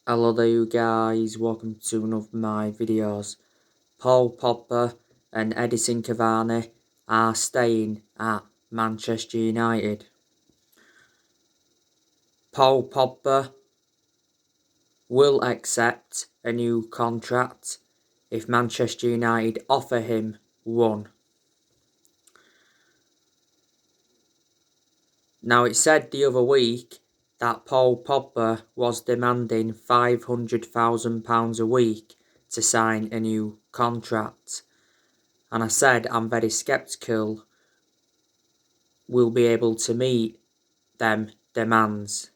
Hello there you guys, welcome to one of my videos. Paul Pogba and Edison Cavani are staying at Manchester United. Paul Pogba will accept a new contract if Manchester United offer him one. Now it said the other week that Paul Pogba was demanding £500,000 a week to sign a new contract. And I said I'm very sceptical we'll be able to meet them demands.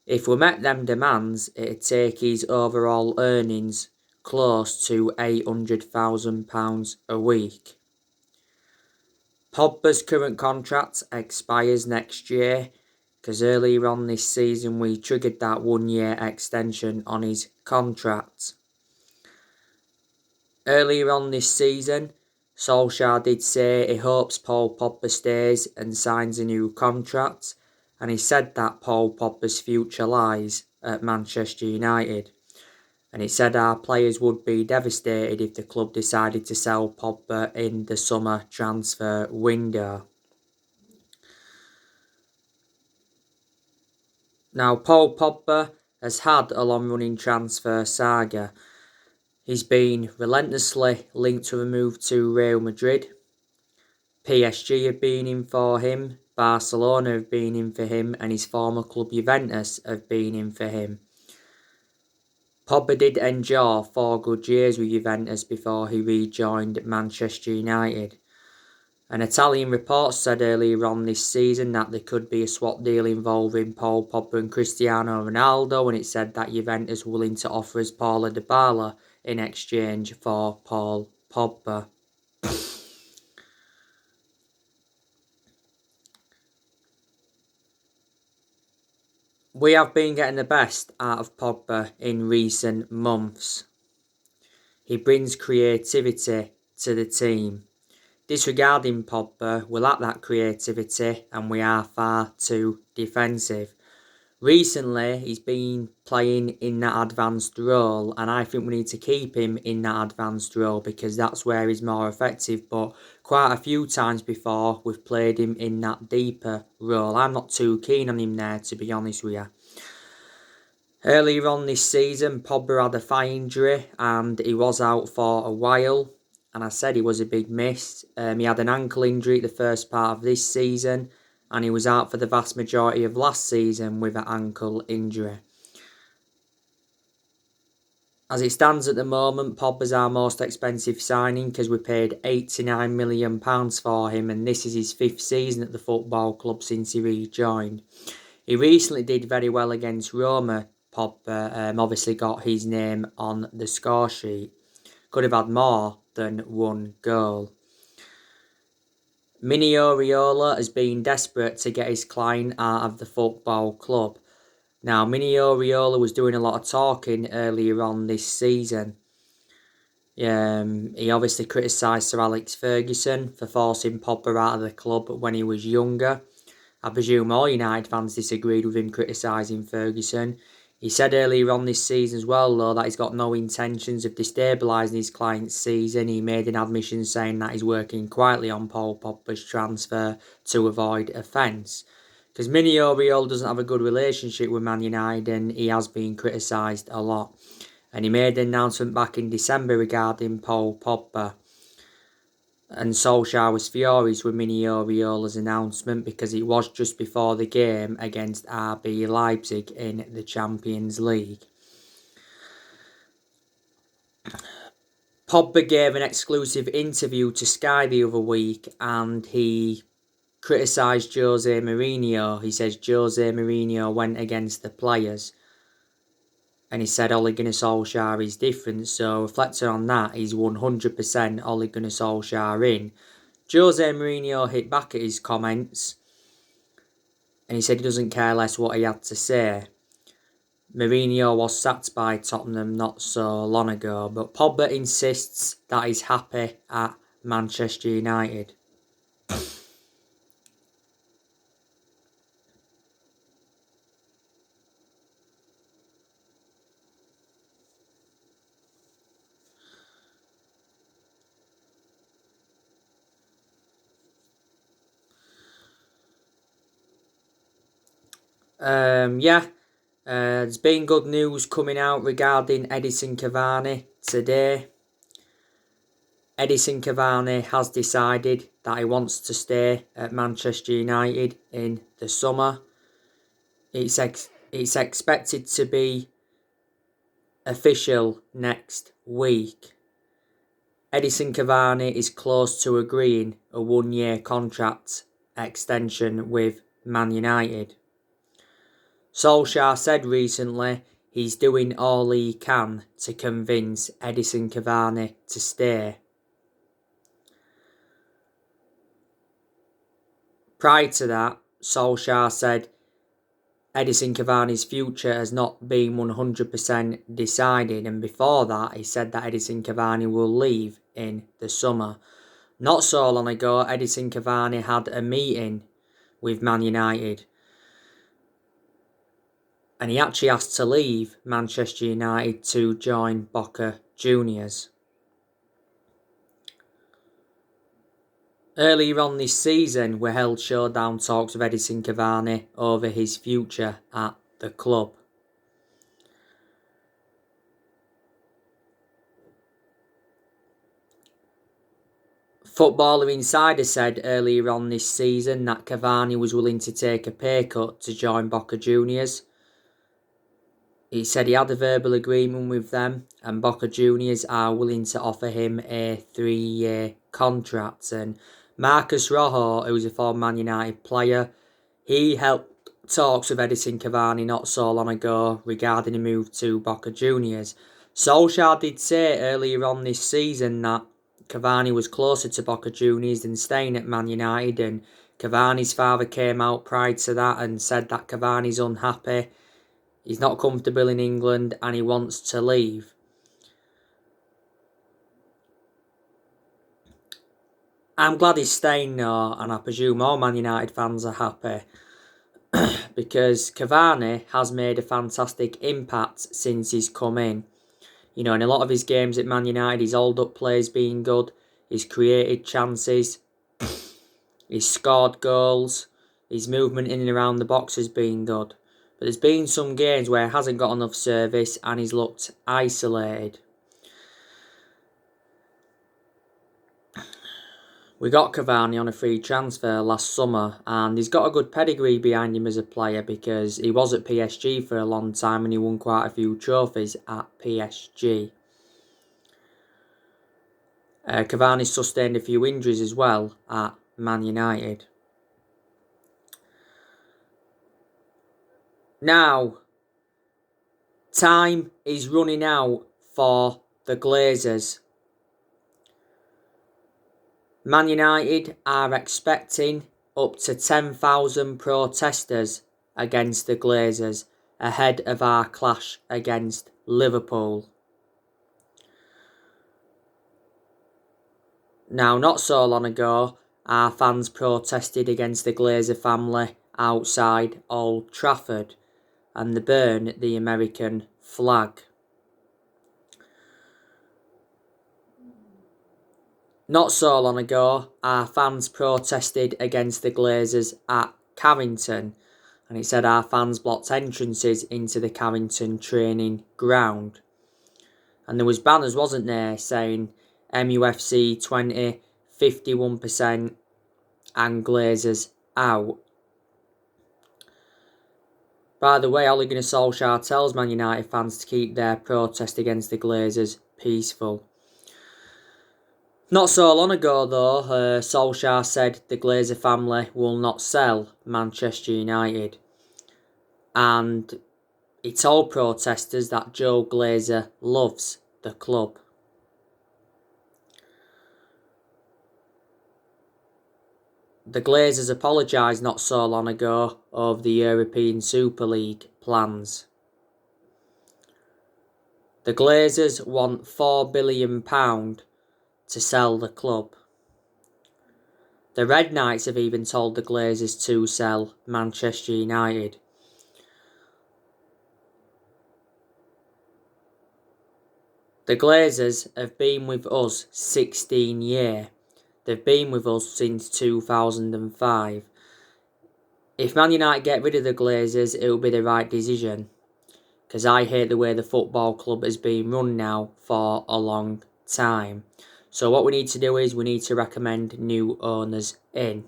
If we met them demands, it'd take his overall earnings close to £800,000 a week. Pogba's current contract expires next year, because earlier on this season we triggered that 1-year extension on his contract. Earlier on this season, Solskjaer did say he hopes Paul Pogba stays and signs a new contract, and he said that Paul Pogba's future lies at Manchester United. And he said our players would be devastated if the club decided to sell Pogba in the summer transfer window. Now, Paul Pogba has had a long-running transfer saga. He's been relentlessly linked to a move to Real Madrid. PSG have been in for him, Barcelona have been in for him, and his former club Juventus have been in for him. Pogba did endure 4 good years with Juventus before he rejoined Manchester United. An Italian report said earlier on this season that there could be a swap deal involving Paul Pogba and Cristiano Ronaldo, and it said that Juventus were willing to offer us Paulo Dybala in exchange for Paul Pogba. We have been getting the best out of Pogba in recent months. He brings creativity to the team. Disregarding Pogba, we lack that creativity and we are far too defensive. Recently, he's been playing in that advanced role, and I think we need to keep him in that advanced role because that's where he's more effective. But quite a few times before, we've played him in that deeper role. I'm not too keen on him there, to be honest with you. Earlier on this season, Pogba had a thigh injury and he was out for a while. And I said he was a big miss. He had an ankle injury at the first part of this season, and he was out for the vast majority of last season with an ankle injury. As it stands at the moment, Pogba's our most expensive signing because we paid £89 million for him, and this is his 5th season at the football club since he rejoined. He recently did very well against Roma. Pogba obviously got his name on the score sheet. Could have had more than 1 goal. Mini Oriola has been desperate to get his client out of the football club. Now, Mini Oriola was doing a lot of talking earlier on this season. He obviously criticised Sir Alex Ferguson for forcing Pogba out of the club when he was younger. I presume all United fans disagreed with him criticising Ferguson. He said earlier on this season as well, though, that he's got no intentions of destabilising his client's season. He made an admission saying that he's working quietly on Paul Pogba's transfer to avoid offence. Because Mini Oriola doesn't have a good relationship with Man United and he has been criticised a lot. And he made an announcement back in December regarding Paul Pogba. And Solskjaer was furious with Mini Oriola's announcement because it was just before the game against RB Leipzig in the Champions League. Pogba gave an exclusive interview to Sky the other week and he criticised Jose Mourinho. He says Jose Mourinho went against the players. And he said Ole Gunnar Solskjaer is different. So reflecting on that, he's 100% Ole Gunnar Solskjaer in. Jose Mourinho hit back at his comments. And he said he doesn't care less what he had to say. Mourinho was sacked by Tottenham not so long ago. But Pogba insists that he's happy at Manchester United. There's been good news coming out regarding Edinson Cavani today. Edinson Cavani has decided that he wants to stay at Manchester United in the summer. It's expected to be official next week. Edinson Cavani is close to agreeing a 1-year contract extension with Man United. Solskjaer said recently he's doing all he can to convince Edinson Cavani to stay. Prior to that, Solskjaer said Edinson Cavani's future has not been 100% decided, and before that he said that Edinson Cavani will leave in the summer. Not so long ago, Edinson Cavani had a meeting with Man United, and he actually asked to leave Manchester United to join Boca Juniors. Earlier on this season, we held showdown talks with Edinson Cavani over his future at the club. Footballer Insider said earlier on this season that Cavani was willing to take a pay cut to join Boca Juniors. He said he had a verbal agreement with them, and Boca Juniors are willing to offer him a 3-year contract. And Marcus Rojo, who's a former Man United player, he helped talks with Edinson Cavani not so long ago regarding a move to Boca Juniors. Solskjaer did say earlier on this season that Cavani was closer to Boca Juniors than staying at Man United, and Cavani's father came out prior to that and said that Cavani's unhappy, he's not comfortable in England and he wants to leave. I'm glad he's staying now, and I presume all Man United fans are happy because Cavani has made a fantastic impact since he's come in. You know, in a lot of his games at Man United, his hold-up play's been good. He's created chances. He's scored goals. His movement in and around the box has been good. But there's been some games where he hasn't got enough service and he's looked isolated. We got Cavani on a free transfer last summer, and he's got a good pedigree behind him as a player because he was at PSG for a long time and he won quite a few trophies at PSG. Cavani sustained a few injuries as well at Man United. Now, time is running out for the Glazers. Man United are expecting up to 10,000 protesters against the Glazers ahead of our clash against Liverpool. Now, not so long ago, our fans protested against the Glazer family outside Old Trafford, and they burned the American flag. Not so long ago, our fans protested against the Glazers at Carrington, and it said our fans blocked entrances into the Carrington training ground. And there was banners, wasn't there, saying MUFC 20, 51% and Glazers out. By the way, Ole Gunnar Solskjaer tells Man United fans to keep their protest against the Glazers peaceful. Not so long ago though, Solskjaer said the Glazer family will not sell Manchester United. And he told protesters that Joe Glazer loves the club. The Glazers apologised not so long ago over the European Super League plans. The Glazers want £4 billion to sell the club. The Red Knights have even told the Glazers to sell Manchester United. The Glazers have been with us 16 years. They've been with us since 2005. if Man United get rid of the Glazers, it will be the right decision. Because I hate the way the football club has been run now for a long time. So what we need to do is we need to recommend new owners in.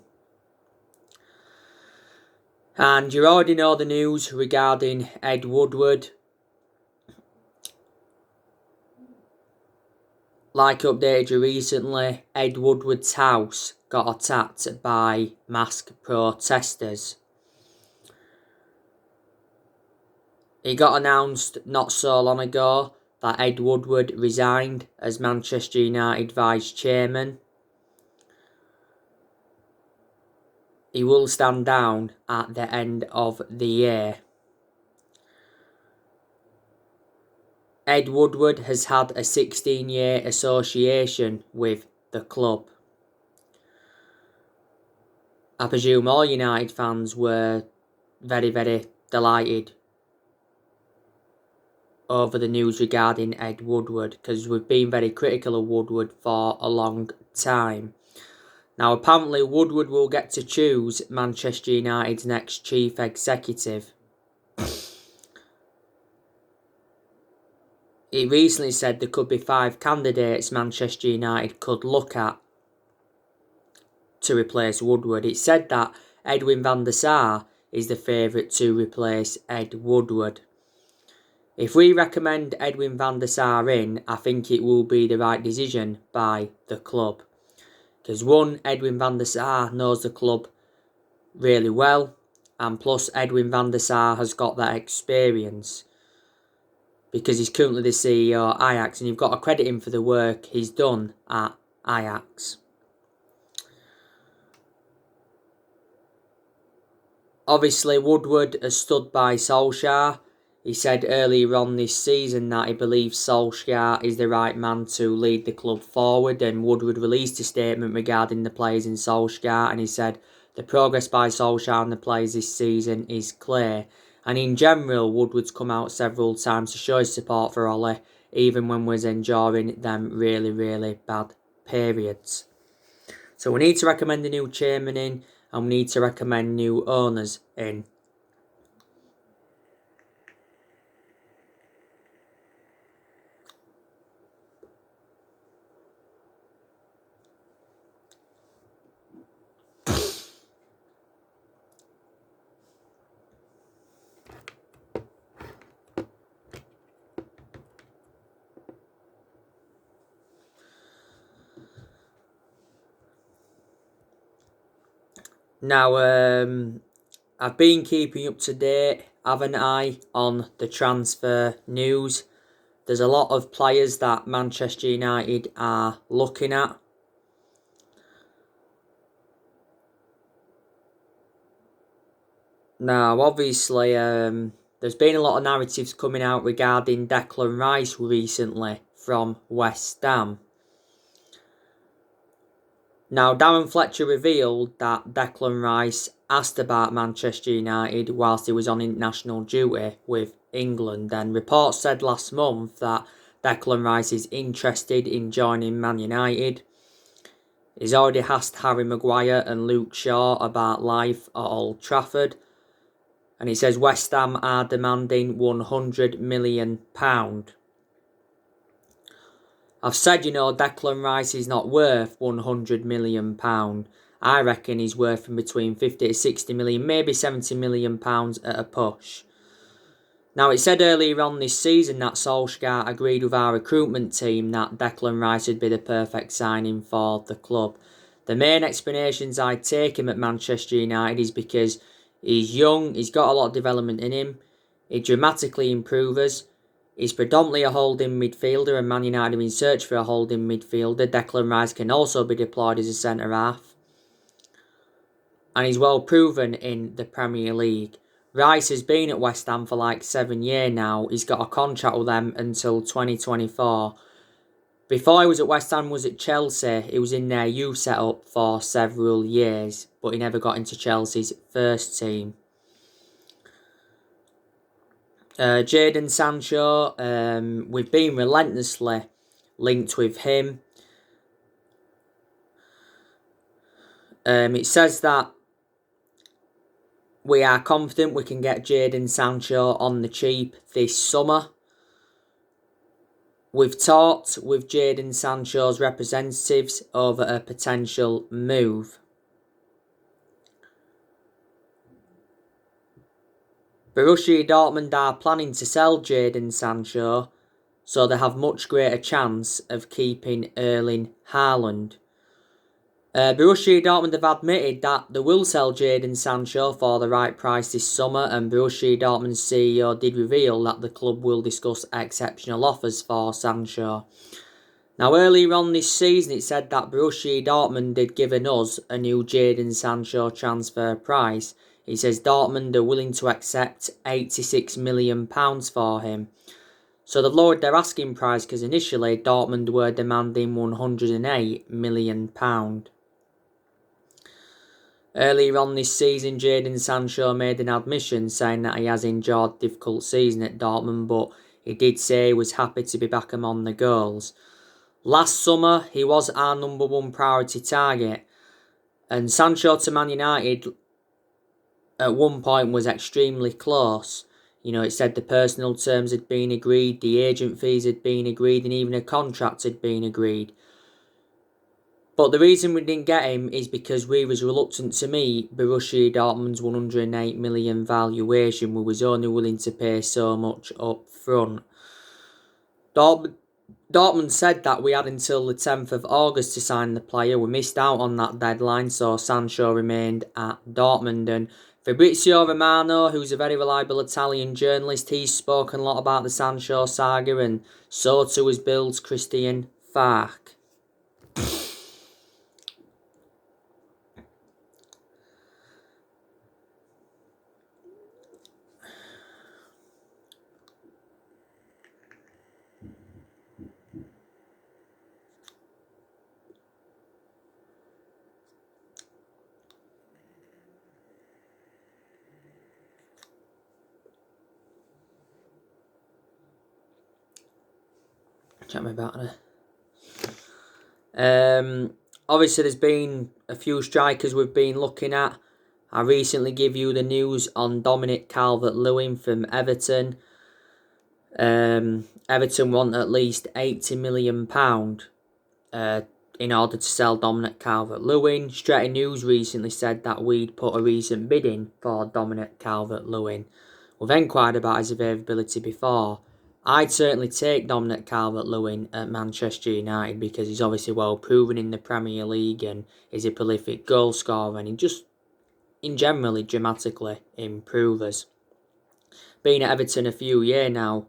And you already know the news regarding Ed Woodward. Like I updated you recently, Ed Woodward's house got attacked by masked protesters. It got announced not so long ago that Ed Woodward resigned as Manchester United vice chairman. He will stand down at the end of the year. Ed Woodward has had a 16-year association with the club. I presume all United fans were very, very delighted over the news regarding Ed Woodward, because we've been very critical of Woodward for a long time. Now, apparently Woodward will get to choose Manchester United's next chief executive. He recently said there could be 5 candidates Manchester United could look at to replace Woodward. It said that Edwin van der Sar is the favourite to replace Ed Woodward. If we recommend Edwin van der Sar in, I think it will be the right decision by the club. Because one, Edwin van der Sar knows the club really well, and plus Edwin van der Sar has got that experience. Because he's currently the CEO at Ajax, and you've got to credit him for the work he's done at Ajax. Obviously, Woodward has stood by Solskjaer. He said earlier on this season that he believes Solskjaer is the right man to lead the club forward, and Woodward released a statement regarding the players in Solskjaer, and he said the progress by Solskjaer and the players this season is clear. And in general, Woodward's come out several times to show his support for Ole, even when we was enduring them really, really bad periods. So we need to recommend a new chairman in, and we need to recommend new owners in. Now, I've been keeping up to date, haven't I, on the transfer news. There's a lot of players that Manchester United are looking at. Now, obviously, there's been a lot of narratives coming out regarding Declan Rice recently from West Ham. Now, Darren Fletcher revealed that Declan Rice asked about Manchester United whilst he was on international duty with England, and reports said last month that Declan Rice is interested in joining Man United. He's already asked Harry Maguire and Luke Shaw about life at Old Trafford, and he says West Ham are demanding £100 million. I've said, Declan Rice is not worth £100 million. I reckon he's worth from between 50 to 60 million, maybe £70 million at a push. Now, it said earlier on this season that Solskjaer agreed with our recruitment team that Declan Rice would be the perfect signing for the club. The main explanations I take him at Manchester United is because he's young, he's got a lot of development in him, he dramatically improves. He's predominantly a holding midfielder, and Man United are in search for a holding midfielder. Declan Rice can also be deployed as a centre-half. And he's well proven in the Premier League. Rice has been at West Ham for like 7 years now. He's got a contract with them until 2024. Before he was at West Ham, was at Chelsea. He was in their youth setup for several years, but he never got into Chelsea's first team. Jaden Sancho, we've been relentlessly linked with him. It says that We are confident we can get Jaden Sancho on the cheap this summer. We've talked with Jaden Sancho's representatives over a potential move. Borussia Dortmund are planning to sell Jaden Sancho, so they have much greater chance of keeping Erling Haaland. Borussia Dortmund have admitted that they will sell Jaden Sancho for the right price this summer, and Borussia Dortmund's CEO did reveal that the club will discuss exceptional offers for Sancho. Now, earlier on this season, it said that Borussia Dortmund had given us a new Jaden Sancho transfer price. He says Dortmund are willing to accept £86 million for him. So they've lowered their asking price because initially Dortmund were demanding £108 million. Earlier on this season, Jaden Sancho made an admission saying that he has enjoyed a difficult season at Dortmund, but he did say he was happy to be back among the goals. Last summer, he was our number one priority target, and Sancho to Man United at one point was extremely close. It said the personal terms had been agreed, the agent fees had been agreed, and even a contract had been agreed. But the reason we didn't get him is because we was reluctant to meet Borussia Dortmund's £108 million valuation. We was only willing to pay so much up front. Dortmund said that we had until the 10th of August to sign the player. We missed out on that deadline, so Sancho remained at Dortmund. And Fabrizio Romano, who's a very reliable Italian journalist, he's spoken a lot about the Sancho saga, and so too has Bill's Christian Fark. Check my battery. Obviously, there's been a few strikers we've been looking at. I recently give you the news on Dominic Calvert Lewin from Everton. Everton want at least £80 million in order to sell Dominic Calvert Lewin. Stretty News recently said that we'd put a recent bid in for Dominic Calvert Lewin. We've inquired about his availability before. I'd certainly take Dominic Calvert Lewin at Manchester United because he's obviously well proven in the Premier League and is a prolific goal scorer, and he just in generally dramatically improves. Been at Everton a few years now.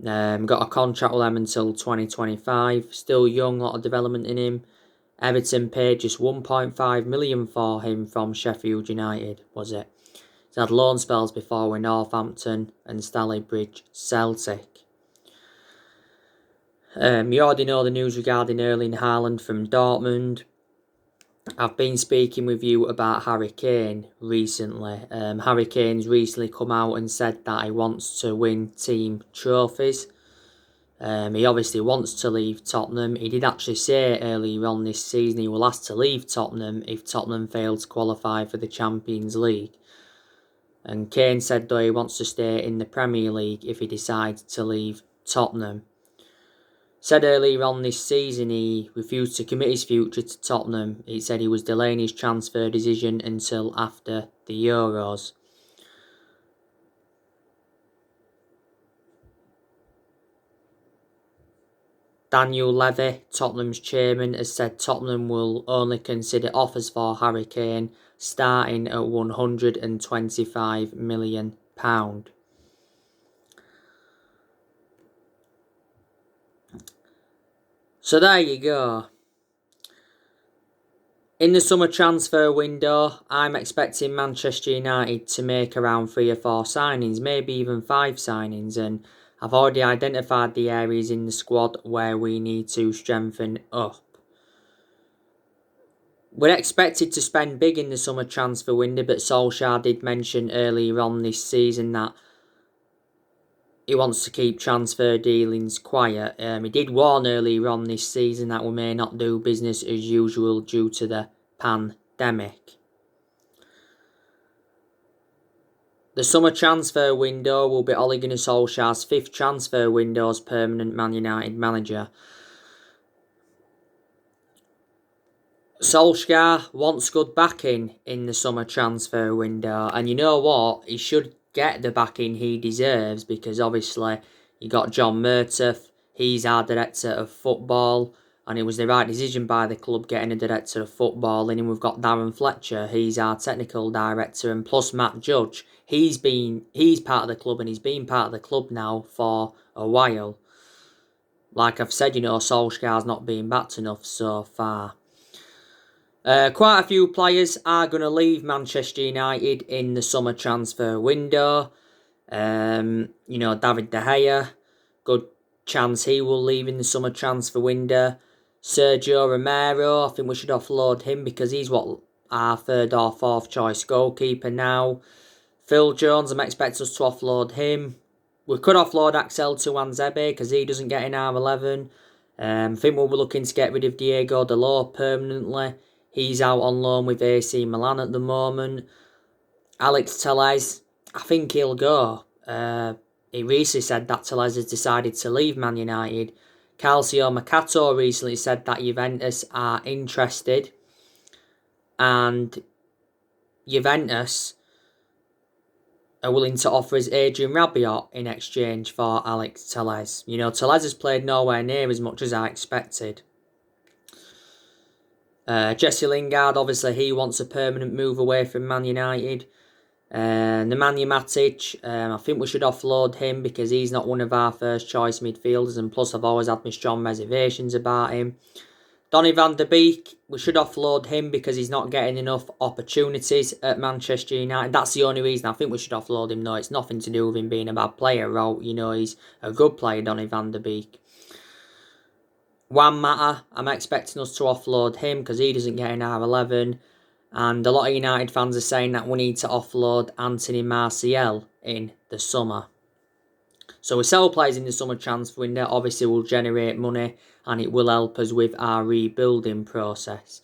Got a contract with them until 2025. Still young, a lot of development in him. Everton paid just £1.5 million for him from Sheffield United, was it? He's had loan spells before with Northampton and Stalybridge Celtic. You already know the news regarding Erling Haaland from Dortmund. I've been speaking with you about Harry Kane recently. Harry Kane's recently come out and said that he wants to win team trophies. He obviously wants to leave Tottenham. He did actually say earlier on this season he will ask to leave Tottenham if Tottenham fail to qualify for the Champions League. And Kane said though he wants to stay in the Premier League if he decides to leave Tottenham. Said earlier on this season he refused to commit his future to Tottenham. He said he was delaying his transfer decision until after the Euros. Daniel Levy, Tottenham's chairman, has said Tottenham will only consider offers for Harry Kane starting at £125 million. So there you go. In the summer transfer window, I'm expecting Manchester United to make around 3 or 4 signings, maybe even 5 signings, and I've already identified the areas in the squad where we need to strengthen up. We're expected to spend big in the summer transfer window, but Solskjaer did mention earlier on this season that he wants to keep transfer dealings quiet. He did warn earlier on this season that we may not do business as usual due to the pandemic. The summer transfer window will be Ole Gunnar Solskjaer's 5th transfer window as permanent Man United manager. Solskjaer wants good backing in the summer transfer window, and you know what? He should get the backing he deserves, because obviously you got John Murtough, he's our director of football, and it was the right decision by the club getting a director of football. And then we've got Darren Fletcher, he's our technical director, and plus Matt Judge, he's part of the club, and he's been part of the club now for a while. Like I've said, Solskjaer's not been backed enough so far. Quite a few players are going to leave Manchester United in the summer transfer window. David De Gea, good chance he will leave in the summer transfer window. Sergio Romero, I think we should offload him because he's our 3rd or 4th choice goalkeeper now. Phil Jones, I'm expecting us to offload him. We could offload Axel Tuanzebe because he doesn't get in our 11. I think we'll be looking to get rid of Diego Dalot permanently. He's out on loan with AC Milan at the moment. Alex Telles, I think he'll go. He recently said that Telles has decided to leave Man United. Calcio Mercato recently said that Juventus are interested. And Juventus are willing to offer us Adrian Rabiot in exchange for Alex Telles. Telles has played nowhere near as much as I expected. Jesse Lingard, obviously he wants a permanent move away from Man United. Nemanja Matic, I think we should offload him because he's not one of our first choice midfielders, and plus I've always had my strong reservations about him. Donny van der Beek, we should offload him because he's not getting enough opportunities at Manchester United. That's the only reason I think we should offload him. No, it's nothing to do with him being a bad player. He's a good player, Donny van der Beek. Juan Mata, I'm expecting us to offload him because he doesn't get in our 11. And a lot of United fans are saying that we need to offload Anthony Martial in the summer. So we sell players in the summer transfer window. Obviously, will generate money and it will help us with our rebuilding process.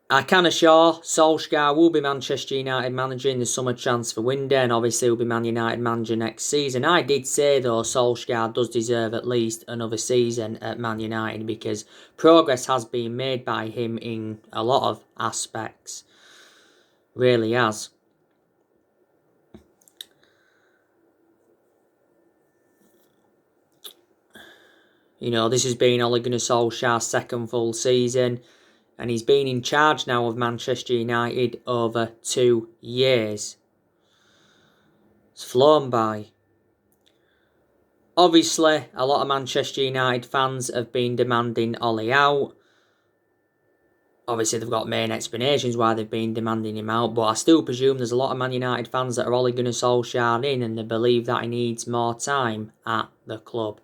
I can assure Solskjaer will be Manchester United manager in the summer transfer window, and obviously will be Man United manager next season. I did say though Solskjaer does deserve at least another season at Man United because progress has been made by him in a lot of aspects. Really has. This has been Ole Gunnar Solskjaer's 2nd full season. And he's been in charge now of Manchester United over 2 years. It's flown by. Obviously, a lot of Manchester United fans have been demanding Ole out. Obviously, they've got main explanations why they've been demanding him out. But I still presume there's a lot of Man United fans that are Ole Gunnar Solskjaer in and they believe that he needs more time at the club.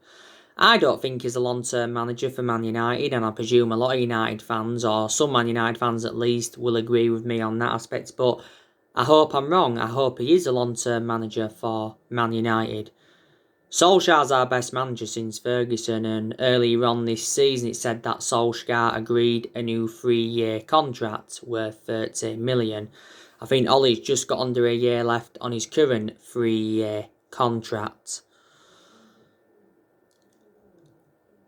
I don't think he's a long-term manager for Man United, and I presume a lot of United fans, or some Man United fans at least, will agree with me on that aspect. But I hope I'm wrong. I hope he is a long-term manager for Man United. Solskjaer's our best manager since Ferguson, and earlier on this season it said that Solskjaer agreed a new 3-year contract worth 30 million. I think Ole's just got under a year left on his current 3-year contract.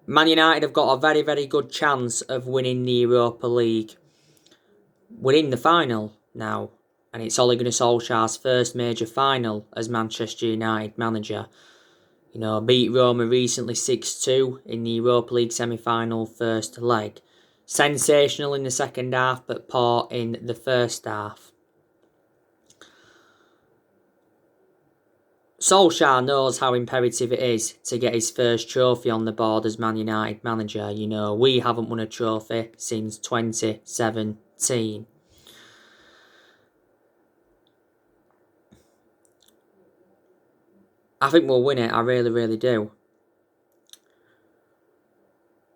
Man United have got a very, very good chance of winning the Europa League. We're in the final now, and it's Ole Gunnar Solskjaer's first major final as Manchester United manager. Beat Roma recently 6-2 in the Europa League semi-final first leg. Sensational in the second half, but poor in the first half. Solskjaer knows how imperative it is to get his first trophy on the board as Man United manager. We haven't won a trophy since 2017. I think we'll win it. I really, really do.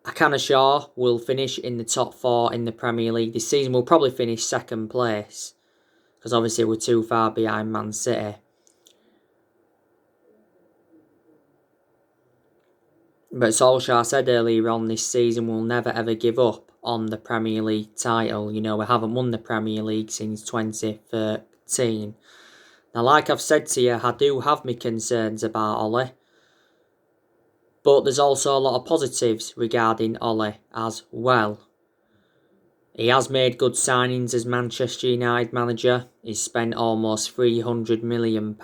I can assure we'll finish in the top 4 in the Premier League this season. We'll probably finish 2nd place because obviously we're too far behind Man City. But Solskjaer said earlier on this season we'll never ever give up on the Premier League title. You know, we haven't won the Premier League since 2013. Now, like I've said to you, I do have my concerns about Ole. But there's also a lot of positives regarding Ole as well. He has made good signings as Manchester United manager. He's spent almost £300 million.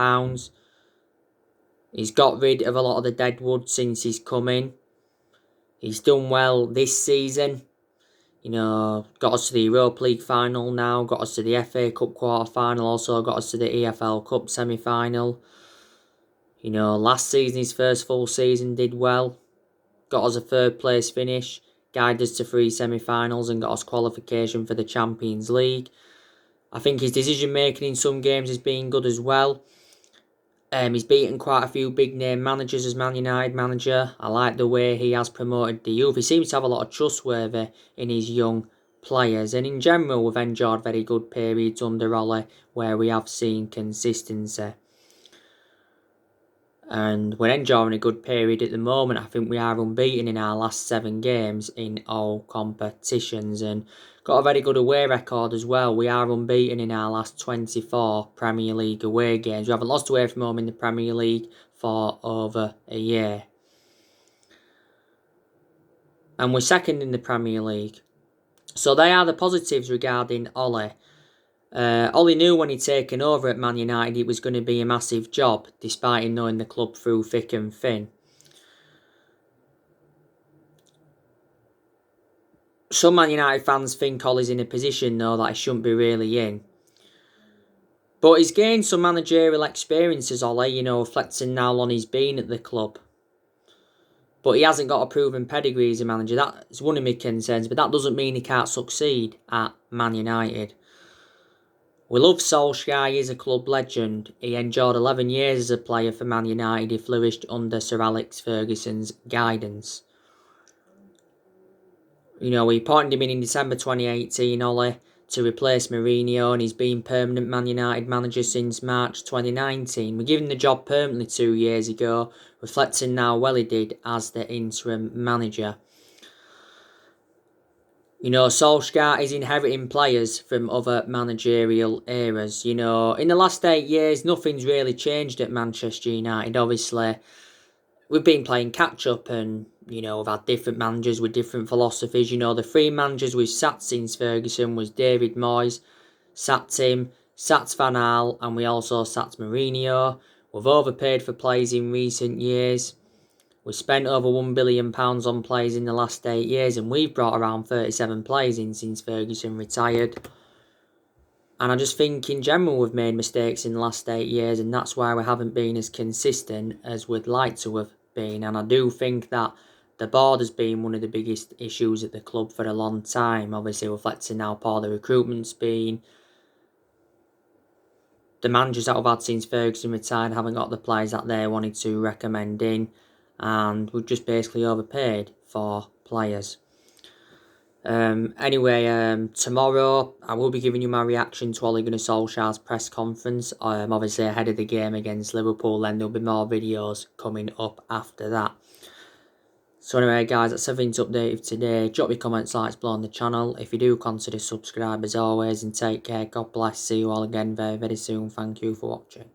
He's got rid of a lot of the deadwood since he's come in. He's done well this season. You know, got us to the Europa League final now, got us to the FA Cup quarter final, also got us to the EFL Cup semi-final. You know, last season, his first full season, did well. Got us a third place finish, guided us to 3 semi-finals and got us qualification for the Champions League. I think his decision making in some games has been good as well. He's beaten quite a few big name managers as Man United manager. I like the way he has promoted the youth. He seems to have a lot of trustworthy in his young players. And in general, we've enjoyed very good periods under Ole where we have seen consistency. And we're enjoying a good period at the moment. I think we are unbeaten in our last 7 games in all competitions and got a very good away record as well. We are unbeaten in our last 24 Premier League away games. We haven't lost away from home in the Premier League for over a year. And we're second in the Premier League. So they are the positives regarding Ole. Ole knew when he'd taken over at Man United it was going to be a massive job, despite him knowing the club through thick and thin. Some Man United fans think Ole's in a position, though, that he shouldn't be really in. But he's gained some managerial experience as Ole, you know, reflecting how long he's been at the club. But he hasn't got a proven pedigree as a manager. That's one of my concerns, but that doesn't mean he can't succeed at Man United. We love Solskjaer, he is a club legend. He endured 11 years as a player for Man United. He flourished under Sir Alex Ferguson's guidance. You know, we appointed him in December 2018, Ole, to replace Mourinho, and he's been permanent Man United manager since March 2019. We gave him the job permanently 2 years ago, reflecting how well he did as the interim manager. You know, Solskjaer is inheriting players from other managerial eras. You know, in the last 8 years, nothing's really changed at Manchester United. Obviously, we've been playing catch-up and, you know, we've had different managers with different philosophies. You know, the 3 managers we've sat since Ferguson was David Moyes, sacked him, sacked Van Gaal, and we also sacked Mourinho. We've overpaid for players in recent years. We spent over £1 billion on players in the last 8 years, and we've brought around 37 players in since Ferguson retired. And I just think in general we've made mistakes in the last 8 years, and that's why we haven't been as consistent as we'd like to have been. And I do think that the board has been one of the biggest issues at the club for a long time. Obviously reflecting how poor the recruitment's been. The managers that we've had since Ferguson retired haven't got the players that they wanted to recommend in. And we've just basically overpaid for players. Anyway, tomorrow I will be giving you my reaction to Ole Gunnar Solskjaer's press conference. Obviously ahead of the game against Liverpool, then there'll be more videos coming up after that. So anyway guys, that's everything to update you today. Drop your comments, likes below on the channel. If you do, consider subscribe as always, and take care. God bless. See you all again very, very soon. Thank you for watching.